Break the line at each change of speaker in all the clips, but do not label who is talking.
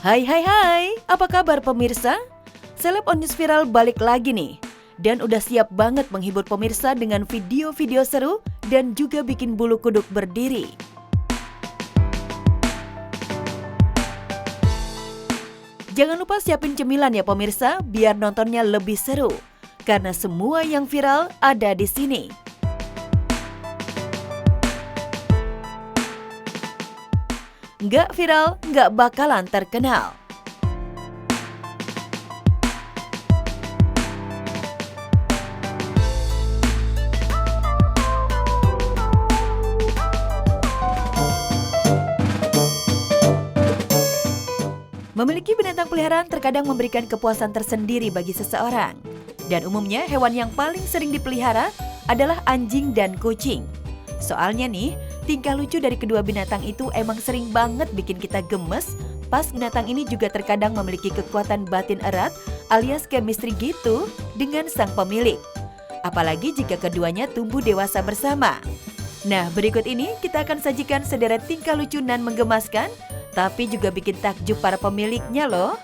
Hai hai hai, apa kabar pemirsa? Seleb on News Viral balik lagi nih. Dan udah siap banget menghibur pemirsa dengan video-video seru dan juga bikin bulu kuduk berdiri. Jangan lupa siapin cemilan ya pemirsa, biar nontonnya lebih seru. Karena semua yang viral ada di sini. Nggak viral, nggak bakalan terkenal. Memiliki binatang peliharaan terkadang memberikan kepuasan tersendiri bagi seseorang. Dan umumnya hewan yang paling sering dipelihara adalah anjing dan kucing. Soalnya nih, tingkah lucu dari kedua binatang itu emang sering banget bikin kita gemes, pas binatang ini juga terkadang memiliki kekuatan batin erat alias chemistry gitu dengan sang pemilik. Apalagi jika keduanya tumbuh dewasa bersama. Nah, berikut ini kita akan sajikan sederet tingkah lucu dan menggemaskan, tapi juga bikin takjub para pemiliknya loh.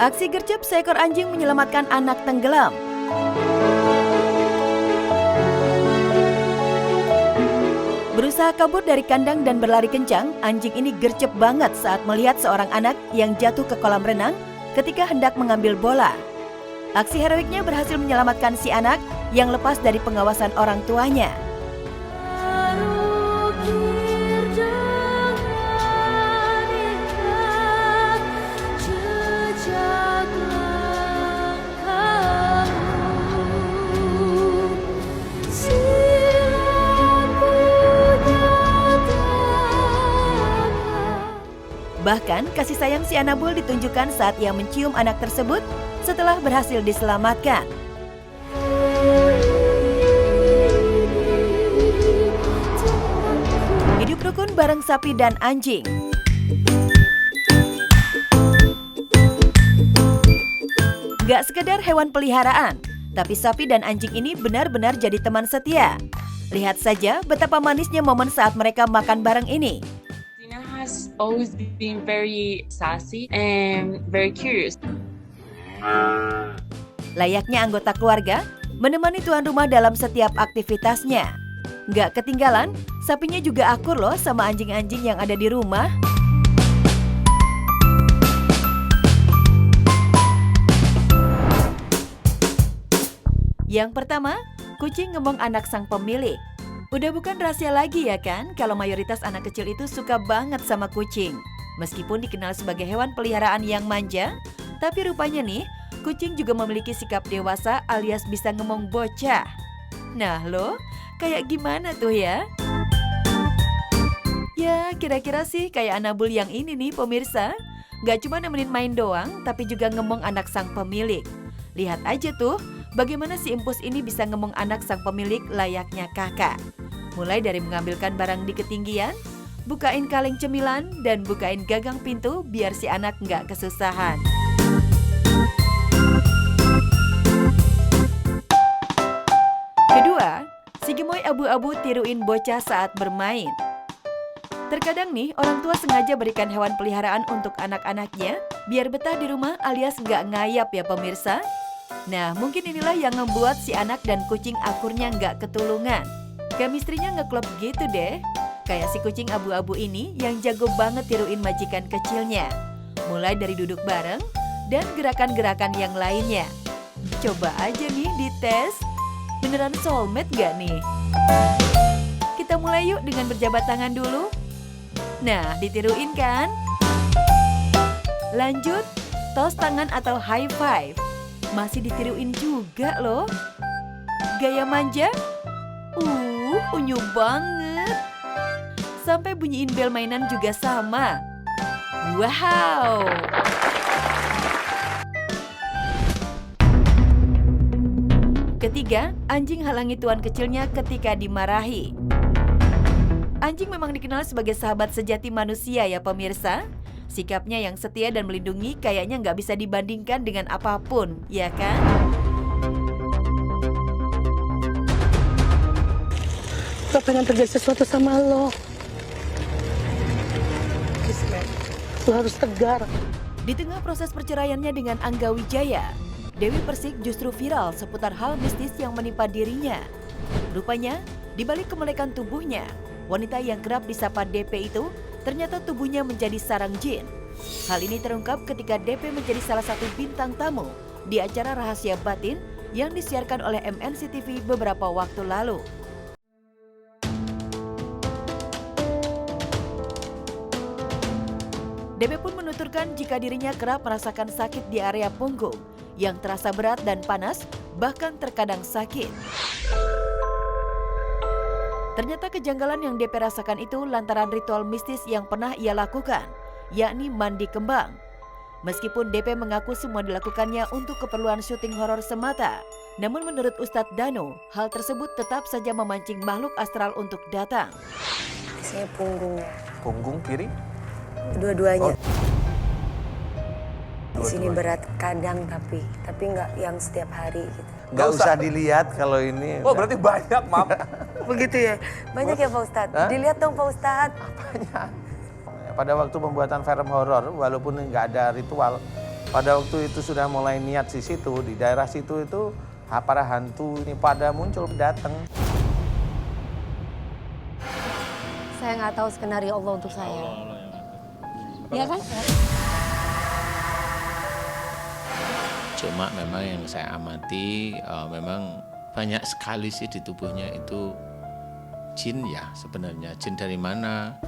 Aksi gercep seekor anjing menyelamatkan anak tenggelam. Berusaha kabur dari kandang dan berlari kencang, anjing ini gercep banget saat melihat seorang anak yang jatuh ke kolam renang ketika hendak mengambil bola. Aksi heroiknya berhasil menyelamatkan si anak yang lepas dari pengawasan orang tuanya. Bahkan, kasih sayang si Anabul ditunjukkan saat ia mencium anak tersebut setelah berhasil diselamatkan. Hidup rukun bareng sapi dan anjing. Gak sekedar hewan peliharaan, tapi sapi dan anjing ini benar-benar jadi teman setia. Lihat saja betapa manisnya momen saat mereka makan bareng ini.
Has always been very sassy and very curious.
Layaknya anggota keluarga, menemani tuan rumah dalam setiap aktivitasnya. Nggak ketinggalan, sapinya juga akur loh sama anjing-anjing yang ada di rumah. Yang pertama, kucing ngembong anak sang pemilik. Udah bukan rahasia lagi ya kan, kalau mayoritas anak kecil itu suka banget sama kucing. Meskipun dikenal sebagai hewan peliharaan yang manja, tapi rupanya nih, kucing juga memiliki sikap dewasa alias bisa ngomong bocah. Nah lo, kayak gimana tuh ya? Ya, kira-kira sih kayak Anabul yang ini nih pemirsa. Gak cuma nemenin main doang, tapi juga ngomong anak sang pemilik. Lihat aja tuh, bagaimana si Empus ini bisa ngomong anak sang pemilik layaknya kakak. Mulai dari mengambilkan barang di ketinggian, bukain kaleng cemilan, dan bukain gagang pintu biar si anak nggak kesusahan. Kedua, si gemoy abu-abu tiruin bocah saat bermain. Terkadang nih, orang tua sengaja berikan hewan peliharaan untuk anak-anaknya biar betah di rumah alias nggak ngayap ya pemirsa. Nah, mungkin inilah yang membuat si anak dan kucing akurnya nggak ketulungan. Chemistry-nya ngeklop gitu deh. Kayak si kucing abu-abu ini yang jago banget tiruin majikan kecilnya. Mulai dari duduk bareng dan gerakan-gerakan yang lainnya. Coba aja nih dites. Beneran soulmate gak nih? Kita mulai yuk dengan berjabat tangan dulu. Nah, ditiruin kan? Lanjut, tos tangan atau high five. Masih ditiruin juga loh. Gaya manja? Unyu banget. Sampai bunyiin bel mainan juga sama. Wow. Ketiga, anjing halangi tuan kecilnya ketika dimarahi. Anjing memang dikenal sebagai sahabat sejati manusia ya pemirsa. Sikapnya yang setia dan melindungi kayaknya nggak bisa dibandingkan dengan apapun, ya kan?
Gak pengen terjadi sesuatu sama lo. Lo harus tegar.
Di tengah proses perceraiannya dengan Angga Wijaya, Dewi Persik justru viral seputar hal mistis yang menimpa dirinya. Rupanya, di balik kemelekan tubuhnya, wanita yang kerap disapa DP itu ternyata tubuhnya menjadi sarang jin. Hal ini terungkap ketika DP menjadi salah satu bintang tamu di acara Rahasia Batin yang disiarkan oleh MNC TV beberapa waktu lalu. DP pun menuturkan jika dirinya kerap merasakan sakit di area punggung yang terasa berat dan panas, bahkan terkadang sakit. Ternyata kejanggalan yang DP rasakan itu lantaran ritual mistis yang pernah ia lakukan, yakni mandi kembang. Meskipun DP mengaku semua dilakukannya untuk keperluan syuting horor semata, namun menurut Ustadz Danu, hal tersebut tetap saja memancing makhluk astral untuk datang.
Saya punggungnya.
Punggung kiri?
Dua-duanya.
Oh.
Di sini berat kadang tapi nggak yang setiap hari gitu.
Nggak usah dilihat kalau ini. Oh berarti banyak, Mam.
Begitu ya? Banyak ya Pak Ustadz?
Hah?
Dilihat dong Pak Ustadz.
Apanya? Pada waktu pembuatan film horor, walaupun nggak ada ritual, pada waktu itu sudah mulai niat di situ, di daerah situ itu para hantu ini pada muncul datang.
Saya nggak tahu skenario Allah untuk saya. Ya kan?
Cuma memang yang saya amati memang banyak sekali sih di tubuhnya itu jin ya sebenarnya. Jin dari mana?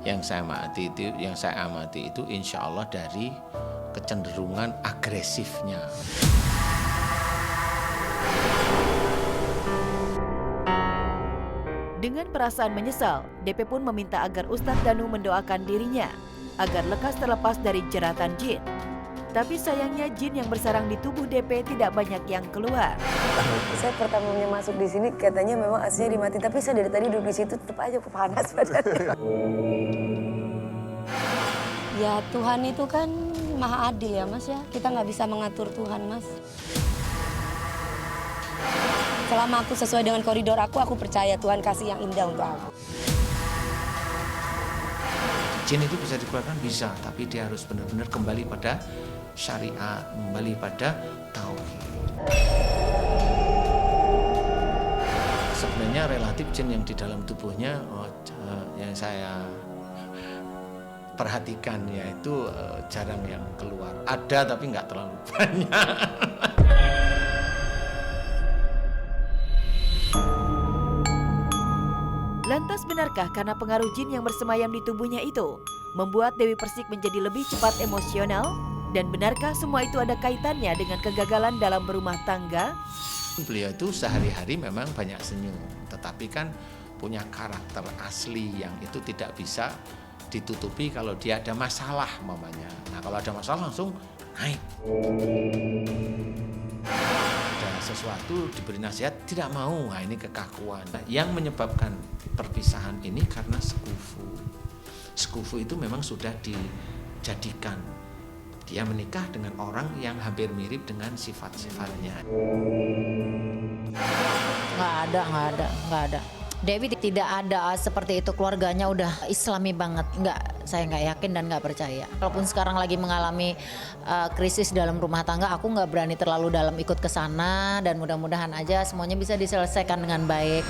Yang saya amati itu insya Allah dari kecenderungan agresifnya.
Dengan perasaan menyesal, DP pun meminta agar Ustadz Danu mendoakan dirinya agar lekas terlepas dari jeratan jin. Tapi sayangnya jin yang bersarang di tubuh DP tidak banyak yang keluar.
Saya pertamanya masuk di sini katanya memang aslinya dimatiin, tapi saya dari tadi duduk di situ tetap aja panas badannya. Ya Tuhan itu kan maha adil ya Mas ya, kita nggak bisa mengatur Tuhan Mas. Selama aku sesuai dengan koridor aku percaya Tuhan kasih yang indah untuk aku.
Jin itu bisa dikeluarkan bisa, tapi dia harus benar-benar kembali pada syariat, kembali pada tauhid. Sebenarnya relatif jin yang di dalam tubuhnya yang saya perhatikan yaitu jarang yang keluar. Ada tapi nggak terlalu banyak.
Lantas benarkah karena pengaruh jin yang bersemayam di tubuhnya itu membuat Dewi Persik menjadi lebih cepat emosional? Dan benarkah semua itu ada kaitannya dengan kegagalan dalam berumah tangga?
Beliau itu sehari-hari memang banyak senyum, tetapi kan punya karakter asli yang itu tidak bisa ditutupi kalau dia ada masalah mamanya. Nah kalau ada masalah langsung naik. Ada sesuatu diberi nasihat tidak mau, nah ini kekakuan. Nah, yang menyebabkan perpisahan ini karena sekufu. Sekufu itu memang sudah dijadikan. Dia menikah dengan orang yang hampir mirip dengan sifat-sifatnya.
Nggak ada. Dewi tidak ada seperti itu, keluarganya udah Islami banget. Saya nggak yakin dan nggak percaya. Walaupun sekarang lagi mengalami krisis dalam rumah tangga, aku nggak berani terlalu dalam ikut ke sana dan mudah-mudahan aja semuanya bisa diselesaikan dengan baik.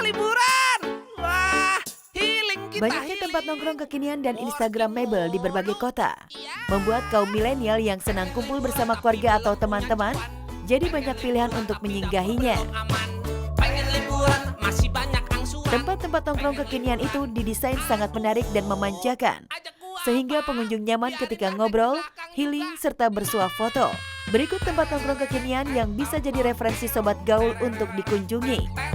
Liburan. Wah, healing kita.
Banyaknya tempat nongkrong kekinian dan Instagramable di berbagai kota membuat kaum milenial yang senang kumpul bersama keluarga atau teman-teman jadi banyak pilihan untuk menyinggahinya. Tempat-tempat nongkrong kekinian itu didesain sangat menarik dan memanjakan, sehingga pengunjung nyaman ketika ngobrol, healing, serta bersuah foto. Berikut tempat nongkrong kekinian yang bisa jadi referensi sobat gaul untuk dikunjungi.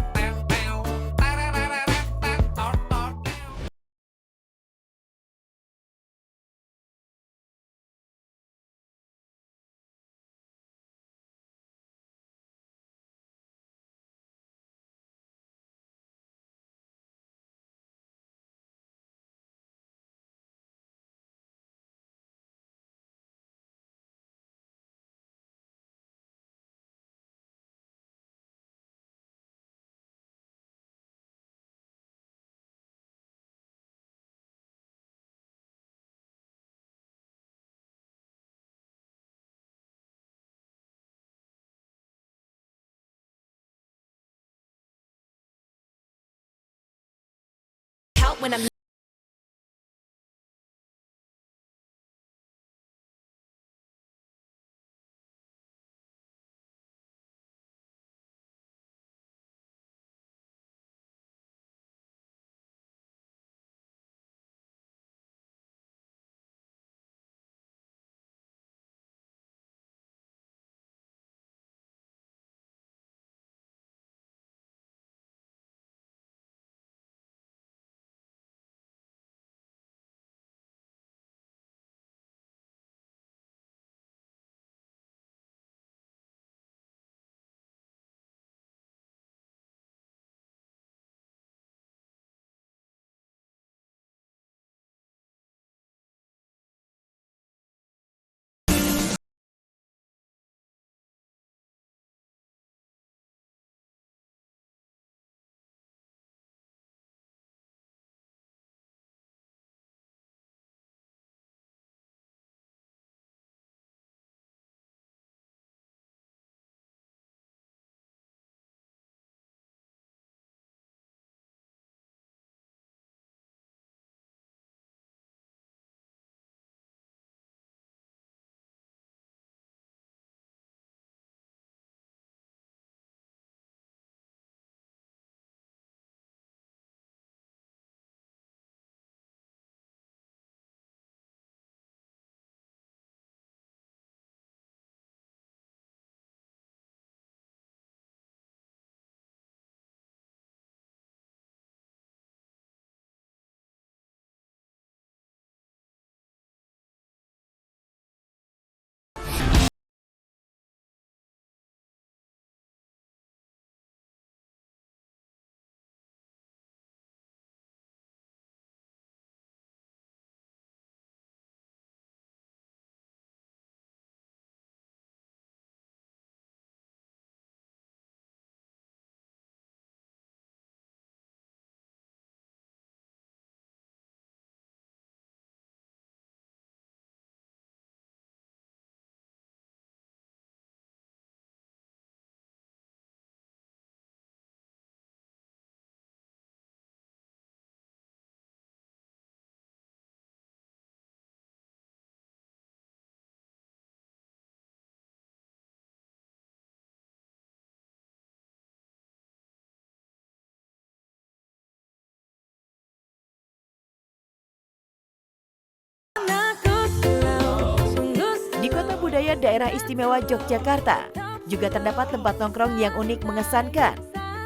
wilayah daerah istimewa Yogyakarta juga terdapat tempat nongkrong yang unik mengesankan.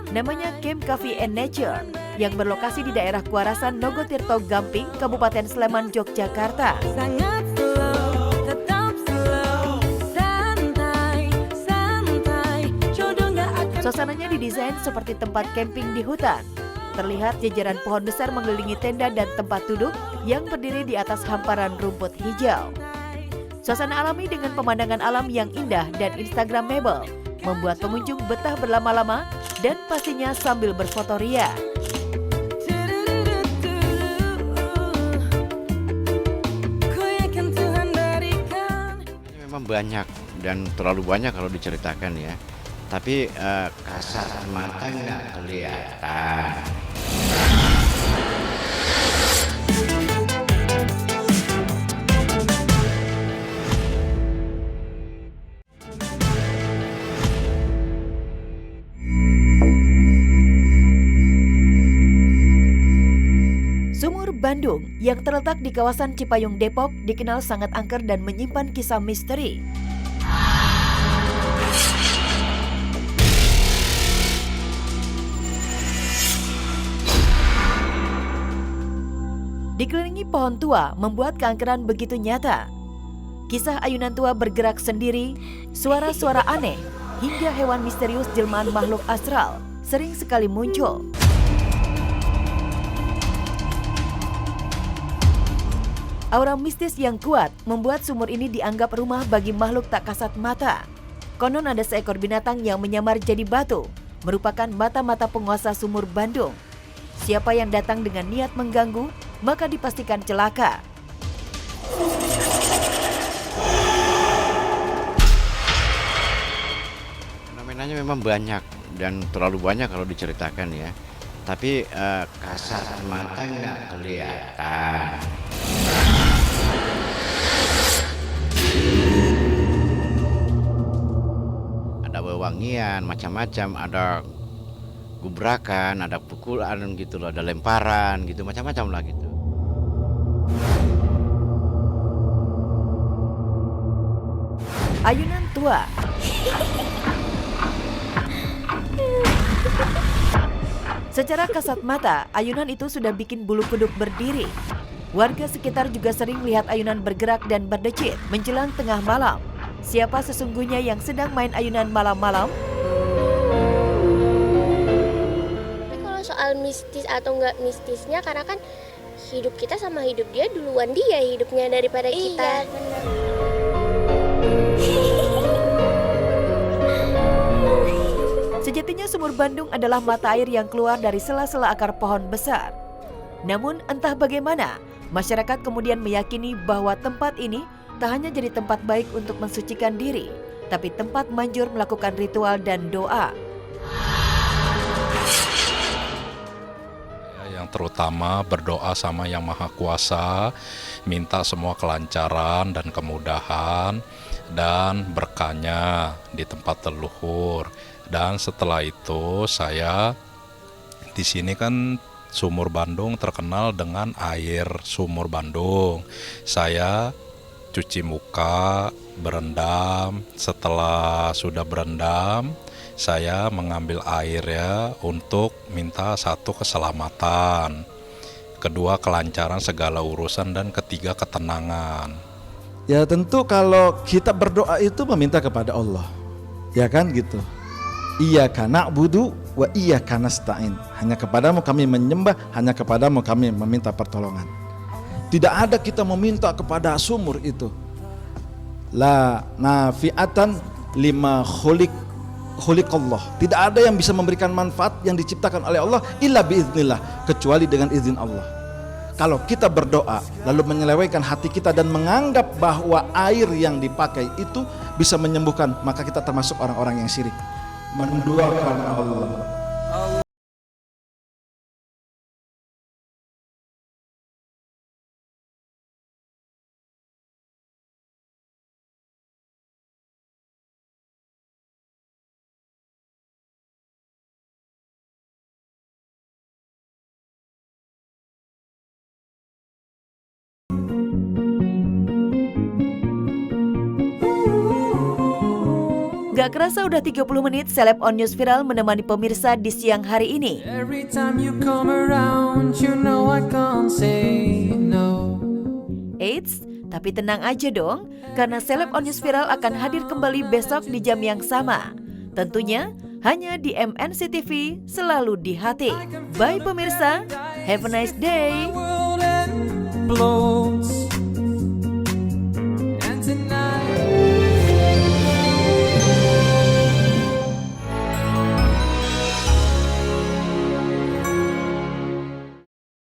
Namanya Camp Coffee and Nature yang berlokasi di daerah Kuarasan Nogotirto Gamping, Kabupaten Sleman, Yogyakarta. Suasananya didesain seperti tempat camping di hutan. Terlihat jajaran pohon besar mengelilingi tenda dan tempat duduk yang berdiri di atas hamparan rumput hijau. Suasana alami dengan pemandangan alam yang indah dan instagramable membuat pengunjung betah berlama-lama dan pastinya sambil berfoto ria.
Memang banyak dan terlalu banyak kalau diceritakan ya. Tapi kasat mata nggak kelihatan.
Sumur Bandung yang terletak di kawasan Cipayung, Depok dikenal sangat angker dan menyimpan kisah misteri. Dikelilingi pohon tua membuat keangkeran begitu nyata. Kisah ayunan tua bergerak sendiri, suara-suara aneh, hingga hewan misterius jelmaan makhluk astral sering sekali muncul. Aura mistis yang kuat membuat sumur ini dianggap rumah bagi makhluk tak kasat mata. Konon ada seekor binatang yang menyamar jadi batu, merupakan mata-mata penguasa sumur Bandung. Siapa yang datang dengan niat mengganggu, maka dipastikan celaka.
Fenomenanya memang banyak dan terlalu banyak kalau diceritakan ya. Tapi kasat mata nggak kelihatan. Ada wewangian, macam-macam, ada gubrakan, ada pukulan gitu loh, ada lemparan gitu, macam-macam lah gitu.
Ayunan tua. Secara kasat mata, ayunan itu sudah bikin bulu kuduk berdiri. Warga sekitar juga sering lihat ayunan bergerak dan berdecit menjelang tengah malam. Siapa sesungguhnya yang sedang main ayunan malam-malam?
Soal mistis atau nggak mistisnya, karena kan hidup kita sama hidup dia duluan dia hidupnya daripada kita. Iya, benar.
Sejatinya sumur Bandung adalah mata air yang keluar dari sela-sela akar pohon besar. Namun entah bagaimana, masyarakat kemudian meyakini bahwa tempat ini tak hanya jadi tempat baik untuk mensucikan diri, tapi tempat manjur melakukan ritual dan doa.
Terutama berdoa sama Yang Maha Kuasa, minta semua kelancaran dan kemudahan dan berkahnya di tempat leluhur. Dan setelah itu saya di sini kan Sumur Bandung terkenal dengan air Sumur Bandung. Saya cuci muka, berendam, setelah sudah berendam saya mengambil air ya untuk minta satu keselamatan, kedua kelancaran segala urusan, dan ketiga ketenangan.
Ya tentu kalau kita berdoa itu meminta kepada Allah, ya kan gitu. Iyyaka na'budu wa iyyaka nasta'in. Hanya kepadamu kami menyembah, hanya kepadamu kami meminta pertolongan. Tidak ada kita meminta kepada sumur itu. La nafi'atan lima khuliqallah. Tidak ada yang bisa memberikan manfaat yang diciptakan oleh Allah illa biiznillah, kecuali dengan izin Allah. Kalau kita berdoa lalu menyelewengkan hati kita dan menganggap bahwa air yang dipakai itu bisa menyembuhkan, maka kita termasuk orang-orang yang syirik. Menduakan Allah.
Gak kerasa udah 30 menit Celeb on News Viral menemani pemirsa di siang hari ini.
Every time you come around, you know I can't say no.
Eits, tapi tenang aja dong, karena Celeb on News Viral akan hadir kembali besok di jam yang sama. Tentunya hanya di MNC TV, selalu di hati. Bye pemirsa, have a nice day.
Blow